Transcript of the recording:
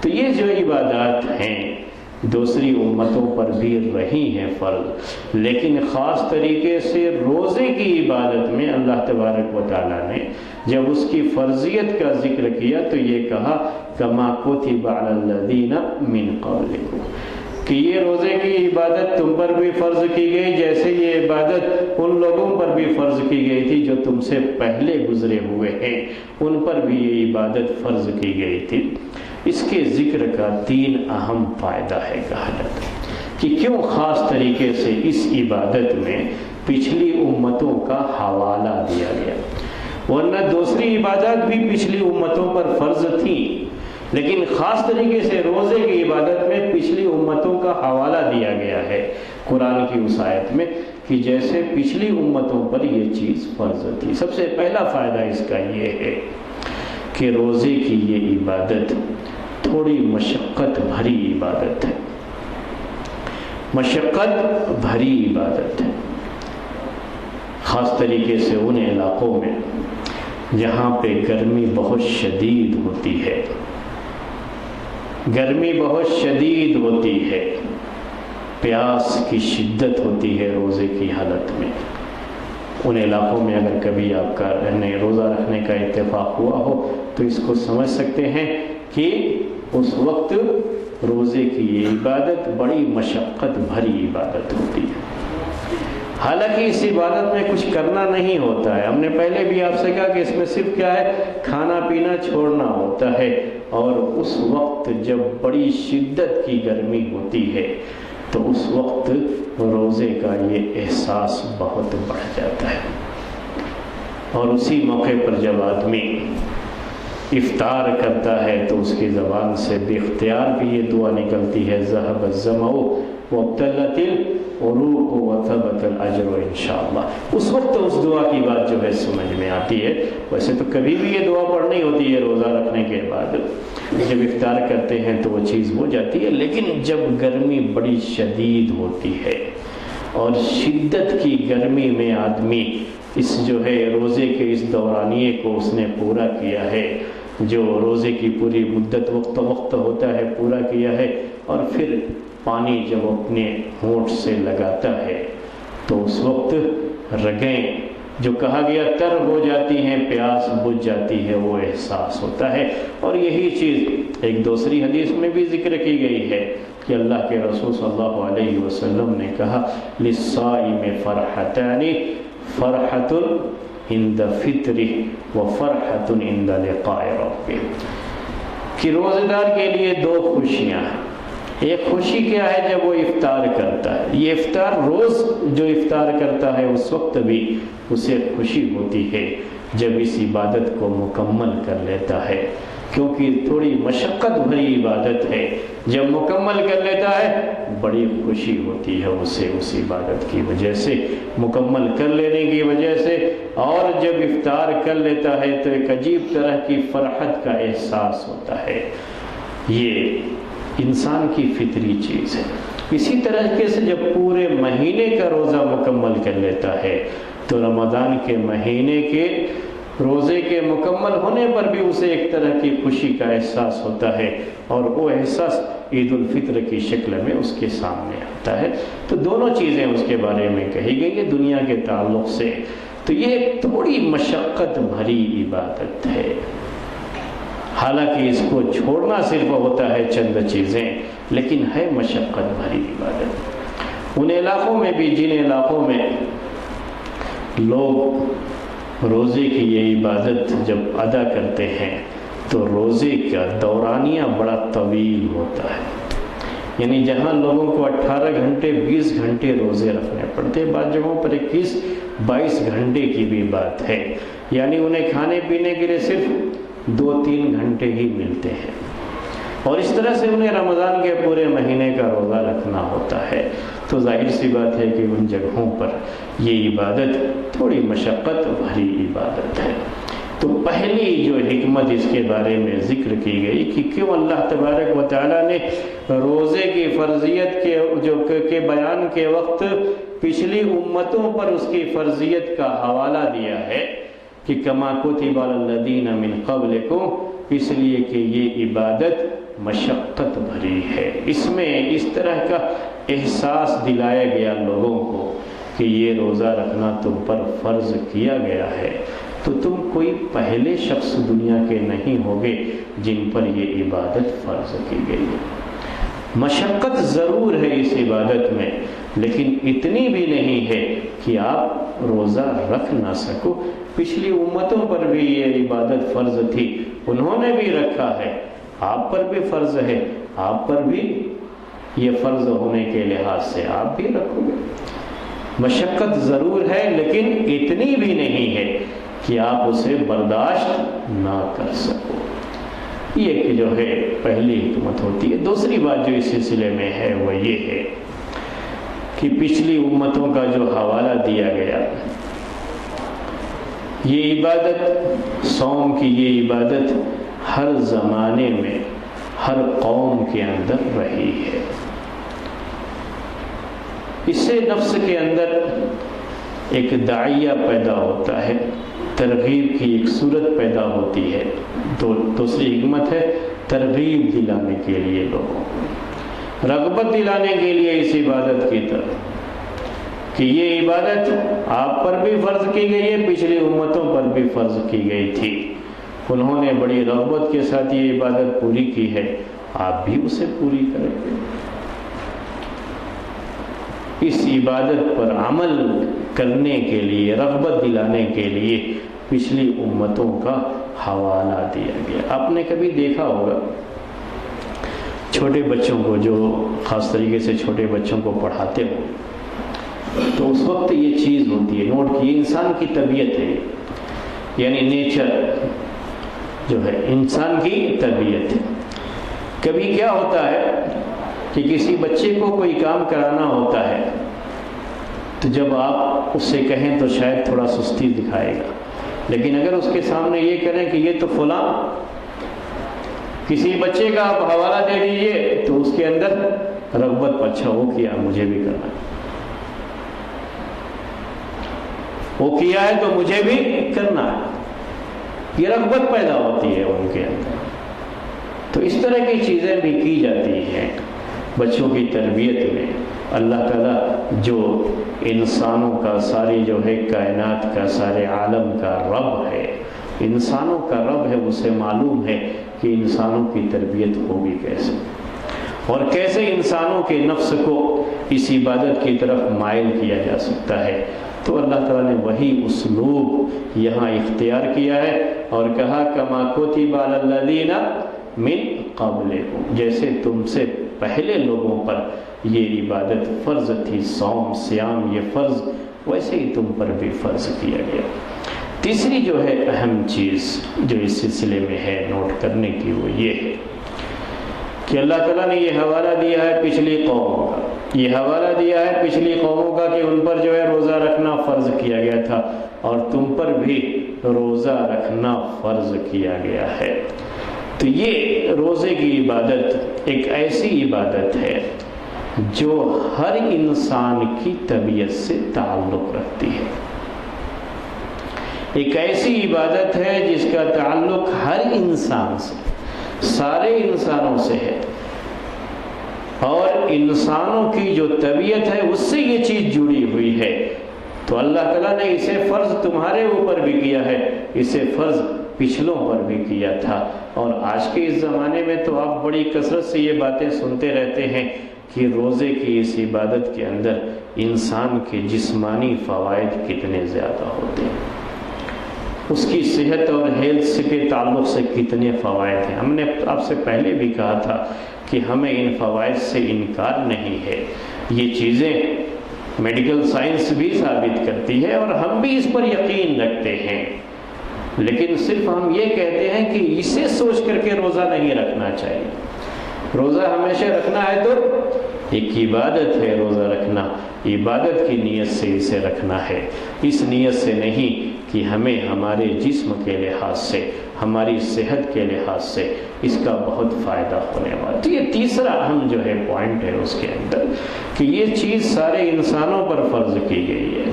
تو یہ جو عبادات ہیں دوسری امتوں پر بھی رہی ہیں فرض، لیکن خاص طریقے سے روزے کی عبادت میں اللہ تبارک و تعالیٰ نے جب اس کی فرضیت کا ذکر کیا تو یہ کہا کما کتب علی الذین من قبلکم، کہ یہ روزے کی عبادت تم پر بھی فرض کی گئی جیسے یہ عبادت ان لوگوں پر بھی فرض کی گئی تھی جو تم سے پہلے گزرے ہوئے ہیں، ان پر بھی یہ عبادت فرض کی گئی تھی۔ اس کے ذکر کا 3 اہم فائدہ ہے کہالت کہ کیوں خاص طریقے سے اس عبادت میں پچھلی امتوں کا حوالہ دیا گیا، ورنہ دوسری عبادات بھی پچھلی امتوں پر فرض تھیں، لیکن خاص طریقے سے روزے کی عبادت میں پچھلی امتوں کا حوالہ دیا گیا ہے قرآن کی اس آیت میں کہ جیسے پچھلی امتوں پر یہ چیز فرض تھی۔ سب سے پہلا فائدہ اس کا یہ ہے کہ روزے کی یہ عبادت تھوڑی مشقت بھری عبادت ہے، مشقت بھری عبادت ہے، خاص طریقے سے ان علاقوں میں جہاں پہ گرمی بہت شدید ہوتی ہے، گرمی بہت شدید ہوتی ہے، پیاس کی شدت ہوتی ہے روزے کی حالت میں۔ ان علاقوں میں اگر کبھی آپ کا روزہ رکھنے کا اتفاق ہوا ہو تو اس کو سمجھ سکتے ہیں کہ اس وقت روزے کی یہ عبادت بڑی مشقت بھری عبادت ہوتی ہے۔ حالانکہ اس عبادت میں کچھ کرنا نہیں ہوتا ہے، ہم نے پہلے بھی آپ سے کہا کہ اس میں صرف کیا ہے، کھانا پینا چھوڑنا ہوتا ہے، اور اس وقت جب بڑی شدت کی گرمی ہوتی ہے تو اس وقت روزے کا یہ احساس بہت بڑھ جاتا ہے، اور اسی موقع پر جب آدمی افطار کرتا ہے تو اس کی زبان سے بے اختیار بھی یہ دعا نکلتی ہے ذهب الظمأ وابتلت العروق وثبت الاجر انشاءاللہ۔ اس وقت اس دعا کی بات جو ہے سمجھ میں آتی ہے۔ ویسے تو کبھی بھی یہ دعا پڑھنی ہوتی ہے روزہ رکھنے کے بعد، جب افطار کرتے ہیں تو وہ چیز ہو جاتی ہے، لیکن جب گرمی بڑی شدید ہوتی ہے اور شدت کی گرمی میں آدمی اس جو ہے روزے کے اس دورانیے کو اس نے پورا کیا ہے، جو روزے کی پوری مدت وقت ہوتا ہے پورا کیا ہے، اور پھر پانی جب اپنے ہونٹ سے لگاتا ہے تو اس وقت رگیں جو کہا گیا تر ہو جاتی ہیں، پیاس بجھ جاتی ہے، وہ احساس ہوتا ہے۔ اور یہی چیز ایک دوسری حدیث میں بھی ذکر کی گئی ہے کہ اللہ کے رسول صلی اللہ علیہ وسلم نے کہا للصائم فرحتان فرحۃ عند فطرہ وفرحۃ عند لقاء ربہ، کہ روزہ دار کے لیے 2 خوشیاں ہیں۔ ایک خوشی کیا ہے جب وہ افطار کرتا ہے، یہ افطار روز جو افطار کرتا ہے اس وقت بھی اسے خوشی ہوتی ہے جب اس عبادت کو مکمل کر لیتا ہے، کیونکہ تھوڑی مشقت بھری عبادت ہے، جب مکمل کر لیتا ہے بڑی خوشی ہوتی ہے اسے اس عبادت کی وجہ سے، مکمل کر لینے کی وجہ سے، اور جب افطار کر لیتا ہے تو ایک عجیب طرح کی فرحت کا احساس ہوتا ہے۔ یہ انسان کی فطری چیز ہے۔ اسی طرح سے جب پورے مہینے کا روزہ مکمل کر لیتا ہے تو رمضان کے مہینے کے روزے کے مکمل ہونے پر بھی اسے ایک طرح کی خوشی کا احساس ہوتا ہے، اور وہ احساس عید الفطر کی شکل میں اس کے سامنے آتا ہے۔ تو دونوں چیزیں اس کے بارے میں کہی گئی ہے دنیا کے تعلق سے۔ تو یہ تھوڑی مشقت بھری عبادت ہے، حالانکہ اس کو چھوڑنا صرف ہوتا ہے چند چیزیں، لیکن ہے مشقت بھری عبادت۔ ان علاقوں میں بھی جن علاقوں میں لوگ روزے کی یہ عبادت جب ادا کرتے ہیں تو روزے کا دورانیہ بڑا طویل ہوتا ہے، یعنی جہاں لوگوں کو 18 گھنٹے 20 گھنٹے روزے رکھنے پڑتے ہیں، بعض جگہوں پر 21-22 گھنٹے کی بھی بات ہے، یعنی انہیں کھانے پینے کے لیے صرف 2-3 گھنٹے ہی ملتے ہیں، اور اس طرح سے انہیں رمضان کے پورے مہینے کا روزہ رکھنا ہوتا ہے۔ تو ظاہر سی بات ہے کہ ان جگہوں پر یہ عبادت تھوڑی مشقت بھری عبادت ہے۔ تو پہلی جو حکمت اس کے بارے میں ذکر کی گئی کہ کیوں اللہ تبارک و تعالیٰ نے روزے کی فرضیت کے بیان کے وقت پچھلی امتوں پر اس کی فرضیت کا حوالہ دیا ہے کہ کما کتب علی الذین من قبلکم، اس لیے کہ یہ عبادت مشقت بھری ہے۔ اس میں اس طرح کا احساس دلایا گیا لوگوں کو کہ یہ روزہ رکھنا تم پر فرض کیا گیا ہے، تو تم کوئی پہلے شخص دنیا کے نہیں ہوگے جن پر یہ عبادت فرض کی گئی ہے۔ مشقت ضرور ہے اس عبادت میں، لیکن اتنی بھی نہیں ہے کہ آپ روزہ رکھ نہ سکو۔ پچھلی امتوں پر بھی یہ عبادت فرض تھی، انہوں نے بھی رکھا ہے، آپ پر بھی فرض ہے، آپ پر بھی یہ فرض ہونے کے لحاظ سے آپ بھی رکھو گے۔ مشقت ضرور ہے، لیکن اتنی بھی نہیں ہے کہ آپ اسے برداشت نہ کر سکو۔ یہ کہ جو ہے پہلی حکمت ہوتی ہے۔ دوسری بات جو اس سلسلے میں ہے وہ یہ ہے کہ پچھلی امتوں کا جو حوالہ دیا گیا، یہ عبادت، صوم کی یہ عبادت ہر زمانے میں ہر قوم کے اندر رہی ہے۔ اس سے نفس کے اندر ایک داعیہ پیدا ہوتا ہے، ترغیب کی ایک صورت پیدا ہوتی ہے۔ دوسری حکمت ہے ترغیب دلانے کے لیے، لوگوں کو رغبت دلانے کے لیے اس عبادت کی طرف کہ یہ عبادت آپ پر بھی فرض کی گئی ہے، پچھلی امتوں پر بھی فرض کی گئی تھی، انہوں نے بڑی رغبت کے ساتھ یہ عبادت پوری کی ہے، آپ بھی اسے پوری کریں گے۔ اس عبادت پر عمل کرنے کے لیے، رغبت دلانے کے لیے پچھلی امتوں کا حوالہ دیا گیا۔ آپ نے کبھی دیکھا ہوگا چھوٹے بچوں کو، جو خاص طریقے سے چھوٹے بچوں کو پڑھاتے ہو، تو اس وقت یہ چیز ہوتی ہے، نوٹ کی، انسان کی طبیعت ہے، یعنی نیچر جو ہے انسان کی طبیعت ہے۔ کبھی کیا ہوتا ہے کہ کسی بچے کو کوئی کام کرانا ہوتا ہے، تو جب آپ اس سے کہیں تو شاید تھوڑا سستی دکھائے گا، لیکن اگر اس کے سامنے یہ کریں کہ یہ تو فلاں کسی بچے کا آپ حوالہ دے دیجئے، تو اس کے اندر رغبت، اچھا وہ کیا مجھے بھی کرنا ہے، وہ کیا ہے تو مجھے بھی کرنا ہے، یہ رغبت پیدا ہوتی ہے ان کے اندر۔ تو اس طرح کی چیزیں بھی کی جاتی ہیں بچوں کی تربیت میں۔ اللہ تعالیٰ جو انسانوں کا، ساری جو ہے کائنات کا، سارے عالم کا رب ہے، انسانوں کا رب ہے، اسے معلوم ہے کہ انسانوں کی تربیت ہوگی کیسے، اور کیسے انسانوں کے نفس کو اس عبادت کی طرف مائل کیا جا سکتا ہے۔ تو اللہ تعالیٰ نے وہی اسلوب یہاں اختیار کیا ہے اور کہا کما کتب علی الذین من قبلکم، جیسے تم سے پہلے لوگوں پر یہ عبادت فرض تھی، صوم سیام یہ فرض، ویسے ہی تم پر بھی فرض کیا گیا۔ تیسری جو ہے اہم چیز جو اس سلسلے میں ہے نوٹ کرنے کی، وہ یہ ہے کہ اللہ تعالیٰ نے یہ حوالہ دیا ہے پچھلی قوموں کا، یہ حوالہ دیا ہے پچھلی قوموں کا کہ ان پر جو ہے روزہ رکھنا فرض کیا گیا تھا، اور تم پر بھی روزہ رکھنا فرض کیا گیا ہے۔ تو یہ روزے کی عبادت ایک ایسی عبادت ہے جو ہر انسان کی طبیعت سے تعلق رکھتی ہے، ایک ایسی عبادت ہے جس کا تعلق ہر انسان سے، سارے انسانوں سے ہے، اور انسانوں کی جو طبیعت ہے اس سے یہ چیز جڑی ہوئی ہے۔ تو اللہ تعالیٰ نے اسے فرض تمہارے اوپر بھی کیا ہے، اسے فرض پچھلوں پر بھی کیا تھا، اور آج کے اس زمانے میں تو آپ بڑی کثرت سے یہ باتیں سنتے رہتے ہیں کہ روزے کی اس عبادت کے اندر انسان کے جسمانی فوائد کتنے زیادہ ہوتے ہیں، اس کی صحت اور ہیلتھ کے تعلق سے کتنے فوائد ہیں۔ ہم نے آپ سے پہلے بھی کہا تھا کہ ہمیں ان فوائد سے انکار نہیں ہے، یہ چیزیں میڈیکل سائنس بھی ثابت کرتی ہے اور ہم بھی اس پر یقین رکھتے ہیں، لیکن صرف ہم یہ کہتے ہیں کہ اسے سوچ کر کے روزہ نہیں رکھنا چاہیے۔ روزہ ہمیشہ رکھنا ہے تو ایک عبادت ہے، روزہ رکھنا عبادت کی نیت سے اسے رکھنا ہے، اس نیت سے نہیں کہ ہمیں ہمارے جسم کے لحاظ سے، ہماری صحت کے لحاظ سے اس کا بہت فائدہ ہونے والا۔ تو یہ تیسرا اہم جو ہے پوائنٹ ہے اس کے اندر کہ یہ چیز سارے انسانوں پر فرض کی گئی ہے۔